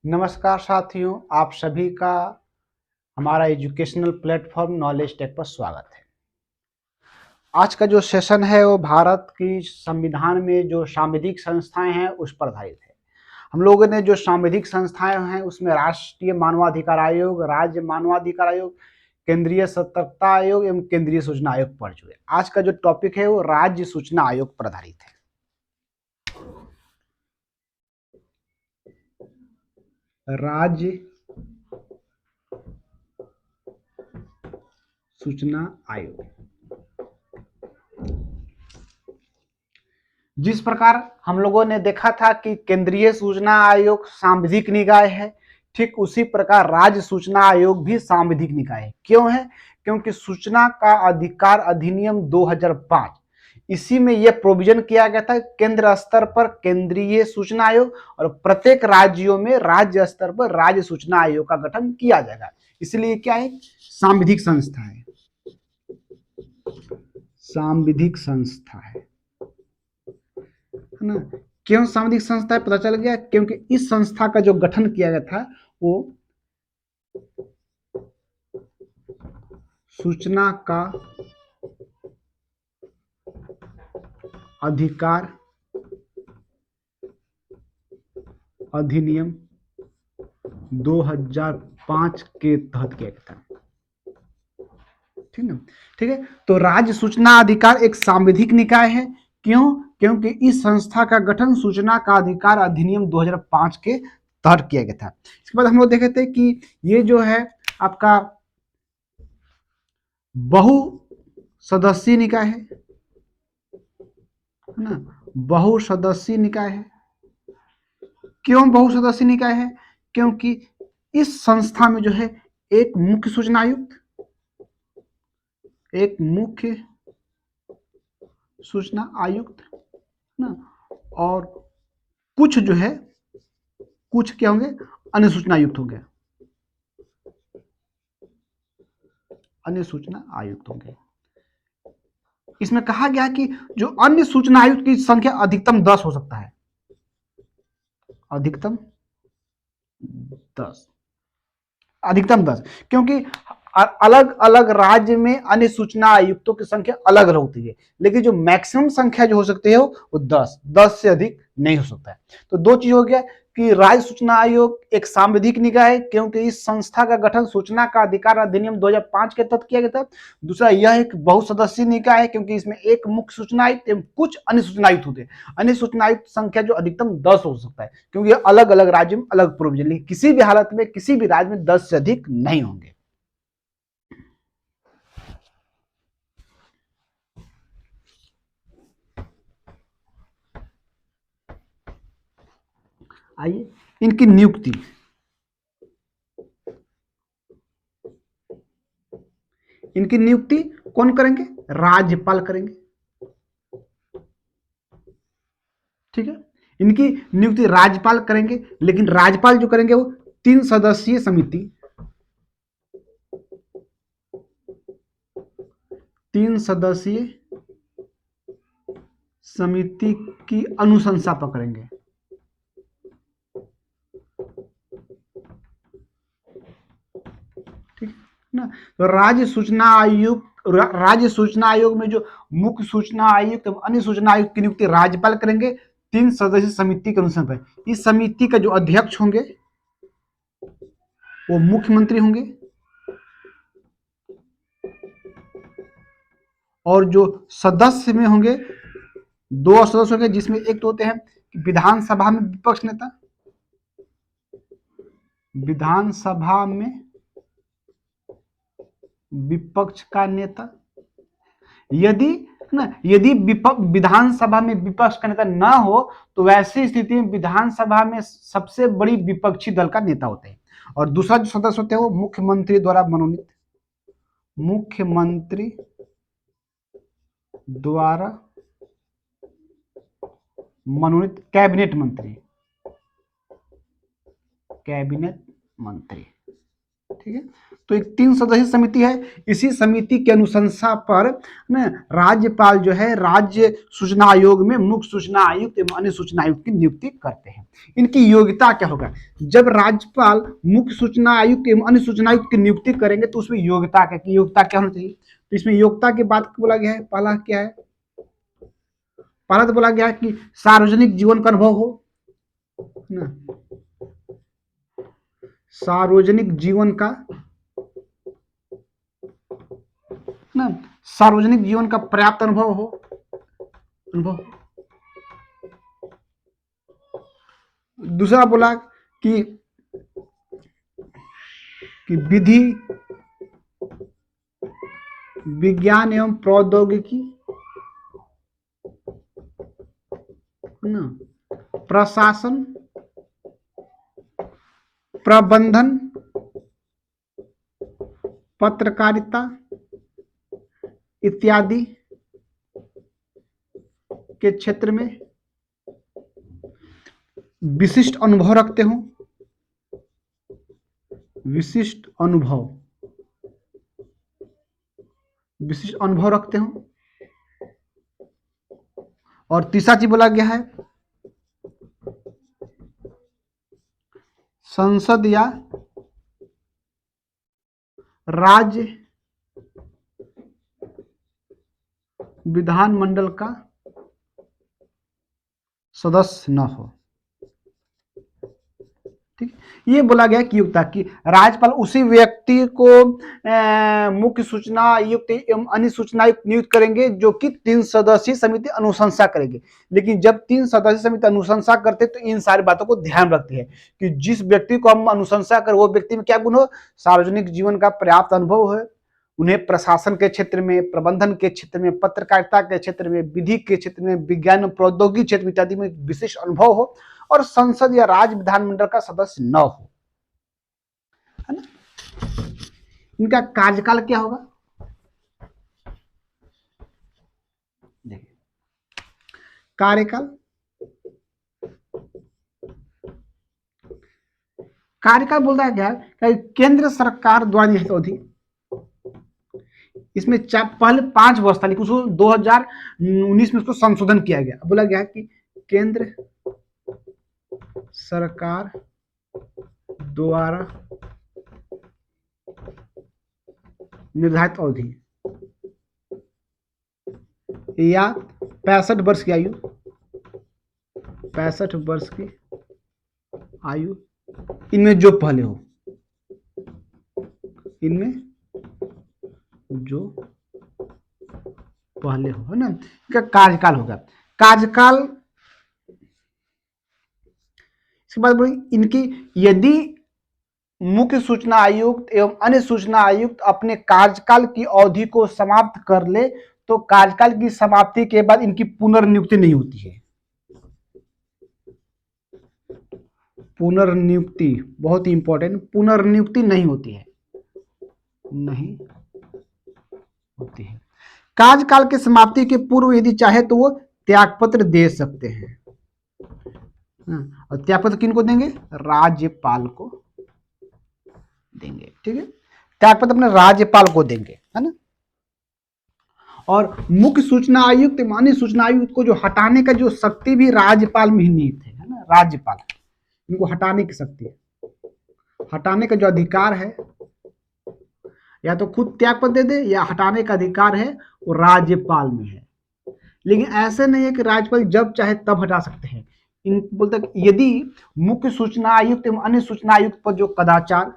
नमस्कार साथियों, आप सभी का हमारा एजुकेशनल प्लेटफॉर्म नॉलेज टेक पर स्वागत है। आज का जो सेशन है वो भारत की संविधान में जो सांविधिक संस्थाएं हैं उस पर आधारित है। हम लोगों ने जो सांविधिक संस्थाएं हैं उसमें राष्ट्रीय मानवाधिकार आयोग, राज्य मानवाधिकार आयोग, केंद्रीय सतर्कता आयोग एवं केंद्रीय सूचना आयोग पढ़ चुके। आज का जो टॉपिक है वो राज्य सूचना आयोग पर आधारित है। राज्य सूचना आयोग। जिस प्रकार हम लोगों ने देखा था कि केंद्रीय सूचना आयोग सांविधिक निकाय है, ठीक उसी प्रकार राज्य सूचना आयोग भी सांविधिक निकाय है। क्यों है? क्योंकि सूचना का अधिकार अधिनियम 2005 इसी में यह प्रोविजन किया गया था केंद्र स्तर पर केंद्रीय सूचना आयोग और प्रत्येक राज्यों में राज्य स्तर पर राज्य सूचना आयोग का गठन किया जाएगा। इसलिए क्या है? सांविधिक संस्था है, सांविधिक संस्था है ना। क्यों सांविधिक संस्था है? पता चल गया, क्योंकि इस संस्था का जो गठन किया गया था वो सूचना का अधिकार अधिनियम 2005 के तहत किया गया था। ठीक है, ठीक है। तो राज्य सूचना अधिकार एक सांविधिक निकाय है। क्यों? क्योंकि इस संस्था का गठन सूचना का अधिकार अधिनियम 2005 के तहत किया गया था। इसके बाद हम लोग देखे थे कि ये जो है आपका बहु सदस्यीय निकाय है ना, बहुसदस्यीय निकाय है। क्यों बहुसदस्यीय निकाय है? क्योंकि इस संस्था में जो है एक मुख्य सूचना आयुक्त, एक मुख्य सूचना आयुक्त ना, और कुछ जो है कुछ क्या होंगे? अन्य सूचना आयुक्त होंगे, अन्य सूचना आयुक्त होंगे। इसमें कहा गया कि जो अन्य सूचना आयुक्त की संख्या अधिकतम 10 हो सकता है, अधिकतम 10, अधिकतम 10। क्योंकि अलग अलग राज्य में अन्य सूचना आयुक्तों की संख्या अलग अलग होती है, लेकिन जो मैक्सिमम संख्या जो हो सकती है वो 10 से अधिक नहीं हो सकता है। तो दो चीज हो गया कि राज्य सूचना आयोग एक सांविधिक निकाय है क्योंकि इस संस्था का गठन सूचना का अधिकार अधिनियम 2005 के तहत किया गया था। दूसरा, यह एक बहुसदस्यीय निकाय है क्योंकि इसमें एक मुख्य सूचना आयुक्त एवं कुछ अन्य सूचना आयुक्त होते हैं। अन्य सूचना आयुक्त संख्या जो अधिकतम 10 हो सकता है, क्योंकि अलग अलग राज्य में अलग प्रोविजन, लेकिन किसी भी हालत में किसी भी राज्य में 10 से अधिक नहीं होंगे। आइए, इनकी नियुक्ति, इनकी नियुक्ति कौन करेंगे? राज्यपाल करेंगे। ठीक है, इनकी नियुक्ति राज्यपाल करेंगे, लेकिन राज्यपाल जो करेंगे वो 3 सदस्यीय समिति, 3 सदस्यीय समिति की अनुशंसा पर करेंगे। ठीक ना। तो राज्य सूचना आयोग में जो मुख्य सूचना आयुक्त अन्य सूचना आयुक्त की नियुक्ति राज्यपाल करेंगे 3 सदस्यीय समिति के अनुसार। इस समिति का जो अध्यक्ष होंगे वो मुख्यमंत्री होंगे, और जो सदस्य में होंगे 2 सदस्य होंगे, जिसमें एक तो होते हैं विधानसभा में विपक्ष नेता, विधानसभा में विपक्ष का नेता। यदि यदि विधानसभा में विपक्ष का नेता ना हो तो वैसी स्थिति में विधानसभा में सबसे बड़ी विपक्षी दल का नेता होते हैं। और दूसरा जो सदस्य होते हैं वो मुख्यमंत्री द्वारा मनोनीत, मुख्यमंत्री द्वारा मनोनीत कैबिनेट मंत्री, कैबिनेट मंत्री। ठीक है। तो एक 3 सदस्यीय समिति है। इसी समिति के अनुशंसा पर ना राज्यपाल जो है राज्य सूचना आयोग में मुख्य सूचना आयुक्त एवं अन्य सूचना आयुक्त की नियुक्ति करते हैं। इनकी योग्यता क्या होगा? जब राज्यपाल मुख्य सूचना आयुक्त एवं अन्य सूचना आयुक्त की नियुक्ति करेंगे तो उसमें योग्यता क्या होनी चाहिए? तो इसमें योग्यता की बात बोला गया है। पहला क्या है? पहला तो बोला गया है कि सार्वजनिक जीवन का अनुभव हो ना, सार्वजनिक जीवन का ना, सार्वजनिक जीवन का पर्याप्त अनुभव हो, अनुभव। दूसरा बोला कि विधि विज्ञान एवं प्रौद्योगिकी ना, प्रशासन प्रबंधन पत्रकारिता इत्यादि के क्षेत्र में विशिष्ट अनुभव रखते हो, विशिष्ट अनुभव रखते हो। और तीसरा चीज बोला गया है संसद या राज्य विधानमंडल का सदस्य न हो। ठीक, ये बोला गया कि योग्यता की राज्यपाल उसी व्यक्ति को मुख्य सूचना आयुक्त एवं अन्य सूचना आयुक्त नियुक्त करेंगे जो कि 3 सदस्यीय समिति अनुशंसा करेगी। लेकिन जब 3 सदस्यीय समिति अनुशंसा करते तो इन सारी बातों को ध्यान रखती है कि जिस व्यक्ति को हम अनुशंसा कर वो व्यक्ति में क्या गुण हो? सार्वजनिक जीवन का पर्याप्त अनुभव है, उन्हें प्रशासन के क्षेत्र में, प्रबंधन के क्षेत्र में, पत्रकारिता के क्षेत्र में, विधि के क्षेत्र में, विज्ञान प्रौद्योगिकी क्षेत्र इत्यादि में विशिष्ट अनुभव हो, और संसद या राज्य विधानमंडल का सदस्य न हो, है ना। इनका कार्यकाल क्या होगा? देखिए कार्यकाल बोलता है क्या? केंद्र सरकार द्वारा निहित अवधि। इसमें पहले 5 वर्ष था लेकिन उसको 2019 में उसको संशोधन किया गया। बोला गया कि केंद्र सरकार द्वारा निर्धारित अवधि या 65 वर्ष की आयु, 65 वर्ष की आयु इनमें जो पहले हो, इनमें जो पहले हो, है ना, इनका कार्यकाल होगा। कार्यकाल इसके बाद बोली इनकी यदि मुख्य सूचना आयुक्त एवं अन्य सूचना आयुक्त अपने कार्यकाल की अवधि को समाप्त कर ले तो कार्यकाल की समाप्ति के बाद इनकी पुनर्नियुक्ति नहीं होती है। पुनर्नियुक्ति बहुत ही इंपॉर्टेंट, पुनर्नियुक्ति नहीं होती है, नहीं होती है। कार्यकाल की समाप्ति के पूर्व यदि चाहे तो वो त्यागपत्र दे सकते हैं। और त्यागपत्र किनको देंगे? राज्यपाल को देंगे। ठीक है, त्यागपत्र अपने राज्यपाल को देंगे, है ना। और मुख्य सूचना आयुक्त माननीय सूचना आयुक्त को जो हटाने का जो शक्ति भी राज्यपाल में ही निहित है ना। राज्यपाल इनको हटाने की शक्ति है, हटाने का जो अधिकार है या तो खुद त्यागपत्र दे दे या हटाने का अधिकार है वो राज्यपाल में है। लेकिन ऐसे नहीं है कि राज्यपाल जब चाहे तब हटा सकते हैं। इन बोलते यदि मुख्य सूचना आयुक्त एवं अन्य सूचना आयुक्त पर जो कदाचार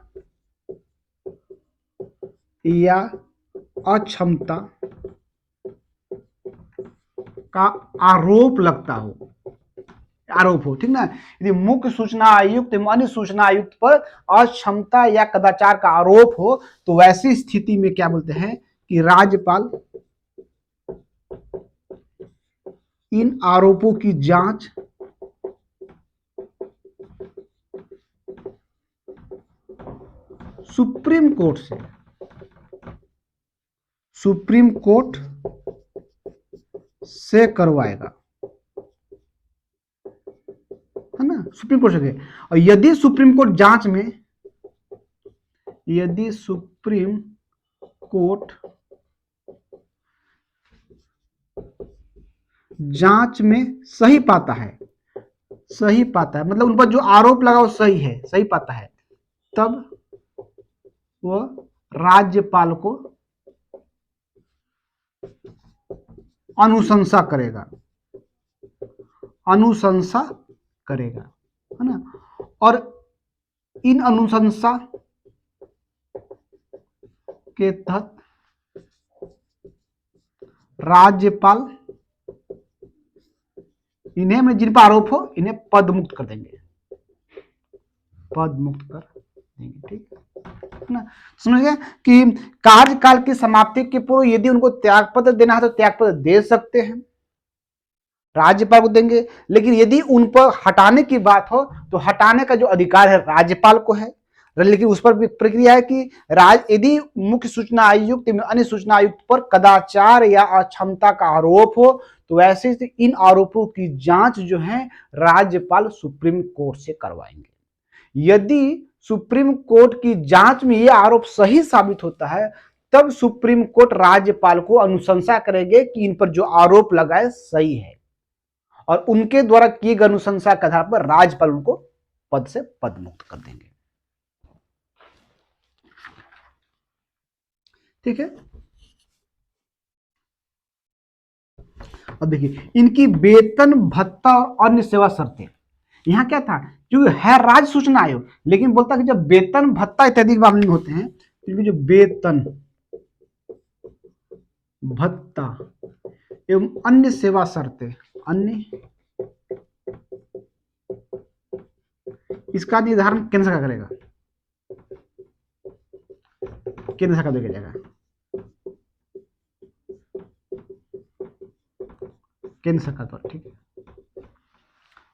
या अक्षमता का आरोप लगता हो, आरोप हो, ठीक ना, यदि मुख्य सूचना आयुक्त एवं अन्य सूचना आयुक्त पर अक्षमता या कदाचार का आरोप हो तो वैसी स्थिति में क्या बोलते हैं कि राज्यपाल इन आरोपों की जांच सुप्रीम कोर्ट से करवाएगा, है ना, सुप्रीम कोर्ट से। और यदि सुप्रीम कोर्ट जांच में यदि सुप्रीम कोर्ट जांच में सही पाता है, मतलब उन पर जो आरोप लगा वो सही पाता है, तब वह राज्यपाल को अनुशंसा करेगा, है ना। और इन अनुशंसा के तहत राज्यपाल इन्हें, जिन पर आरोप हो, इन्हें पद मुक्त कर देंगे, ठीक है ना। समझ गए कि कार्यकाल की समाप्ति के पूर्व यदि उनको त्यागपत्र देना है तो त्यागपत्र दे सकते हैं, राज्यपाल को देंगे। लेकिन यदि उन पर हटाने की बात हो तो हटाने का जो अधिकार है राज्यपाल को है। लेकिन उस पर भी प्रक्रिया है कि यदि मुख्य सूचना आयुक्त में अन्य सूचना आयुक्त पर कदाचार या अक्षमता का आरोप हो तो वैसे इन आरोपों की जांच जो है राज्यपाल सुप्रीम कोर्ट से करवाएंगे। यदि सुप्रीम कोर्ट की जांच में यह आरोप सही साबित होता है तब सुप्रीम कोर्ट राज्यपाल को अनुशंसा करेंगे कि इन पर जो आरोप लगाए सही है, और उनके द्वारा किए गए अनुशंसा के आधार पर राज्यपाल उनको पद से पद मुक्त कर देंगे। ठीक है। अब देखिए इनकी वेतन भत्ता और अन्य सेवा शर्तें, यहां क्या था, जो है राज्य सूचना आयोग, लेकिन बोलता कि जब वेतन भत्ता इत्यादि के मामले में होते हैं तो जो वेतन भत्ता एवं अन्य सेवा शर्तें, इसका निर्धारण केंद्र सरकार करेगा, केंद्र सरकार देगा जाएगा, केंद्र सरकार द्वारा, ठीक है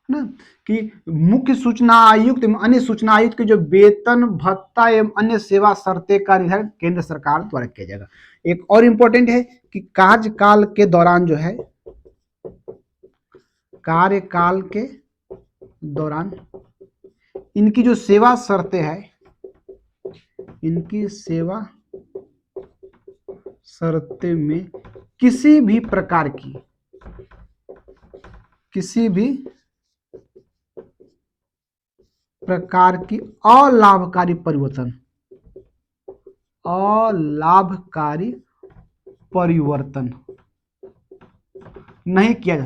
ना। कि मुख्य सूचना आयुक्त एवं अन्य सूचना आयुक्त के जो वेतन भत्ता एवं अन्य सेवा शर्तें का निर्धारण केंद्र सरकार द्वारा किया जाएगा। एक और इंपॉर्टेंट है कि कार्यकाल के दौरान जो है, कार्यकाल के दौरान इनकी जो सेवा शर्तें हैं, इनकी सेवा शर्तें में किसी भी प्रकार की अलाभकारी परिवर्तन नहीं किया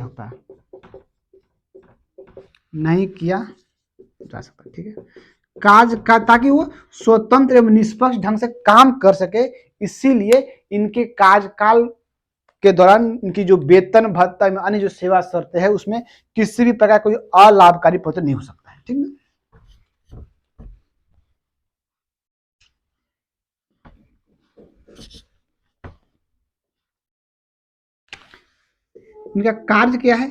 जा सकता, ठीक है। काज का ताकि वो स्वतंत्र एवं निष्पक्ष ढंग से काम कर सके, इसीलिए इनके कार्यकाल के दौरान इनकी जो वेतन भत्ता में अन्य जो सेवा शर्तें है उसमें किसी भी प्रकार कोई अलाभकारी परिवर्तन नहीं हो सकता है, ठीक है। इनका कार्य क्या है,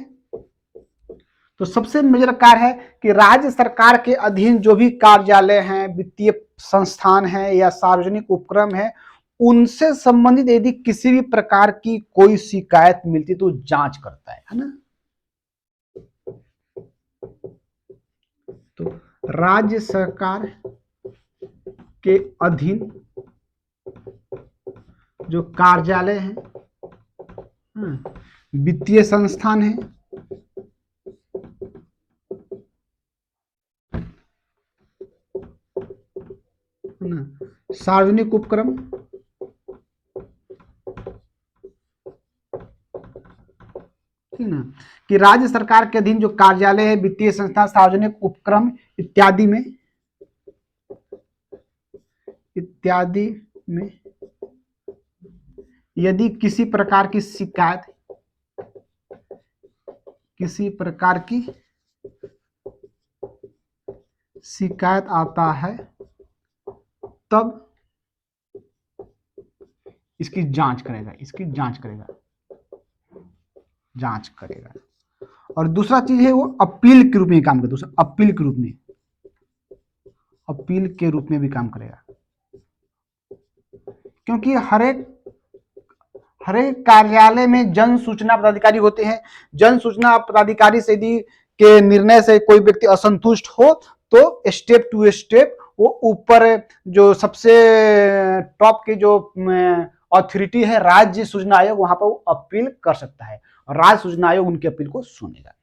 तो सबसे मेजर कार्य है कि राज्य सरकार के अधीन जो भी कार्यालय हैं, वित्तीय संस्थान है या सार्वजनिक उपक्रम है, उनसे संबंधित यदि किसी भी प्रकार की कोई शिकायत मिलती तो जांच करता है ना। तो राज्य सरकार के अधीन जो कार्यालय है, वित्तीय संस्थान है, सार्वजनिक उपक्रम, ठीक ना, कि राज्य सरकार के अधीन जो कार्यालय है, वित्तीय संस्था, सार्वजनिक उपक्रम इत्यादि में यदि किसी प्रकार की शिकायत आता है तब इसकी जांच करेगा, और दूसरा चीज है वो अपील के रूप में काम करता है, अपील के रूप में भी काम करेगा, क्योंकि हर एक कार्यालय में जन सूचना पदाधिकारी होते हैं। जन सूचना पदाधिकारी से यदि के निर्णय से कोई व्यक्ति असंतुष्ट हो तो स्टेप टू स्टेप वो ऊपर जो सबसे टॉप के जो अथॉरिटी है राज्य सूचना आयोग, वहां पर वो अपील कर सकता है और राज्य सूचना आयोग उनकी अपील को सुनेगा।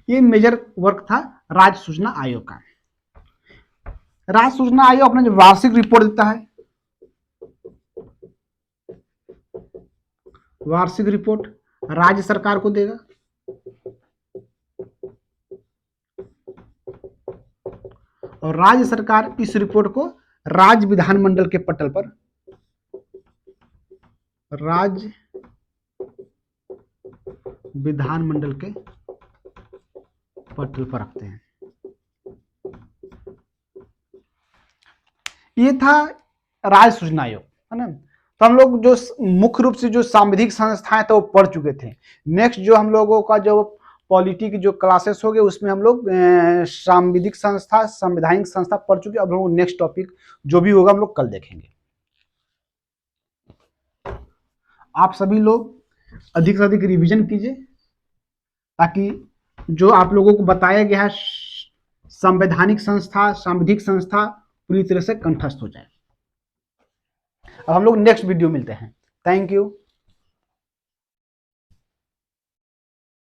ये मेजर वर्क था राज्य सूचना आयोग का। राज्य सूचना आयोग अपना जो वार्षिक रिपोर्ट देता है, वार्षिक रिपोर्ट राज्य सरकार को देगा, और राज्य सरकार इस रिपोर्ट को राज्य विधानमंडल के पटल पर, राज्य विधानमंडल के पटल पर रखते हैं। ये था राज्य सूचना आयोग, है ना। तो हम लोग जो मुख्य रूप से जो सांविधिक संस्थाएं थे वो पढ़ चुके थे। नेक्स्ट जो हम लोगों का जो पॉलिटी की जो क्लासेस हो गए उसमें हम लोग सांविधिक संस्था, संवैधानिक संस्था पढ़ चुके। अब हम लोग नेक्स्ट टॉपिक जो भी होगा हम लोग कल देखेंगे। आप सभी लोग अधिक से अधिक रिवीजन कीजिए ताकि जो आप लोगों को बताया गया है संवैधानिक संस्था, सांविधिक संस्था पूरी तरह से कंठस्थ हो जाए। अब हम लोग नेक्स्ट वीडियो मिलते हैं। Thank you.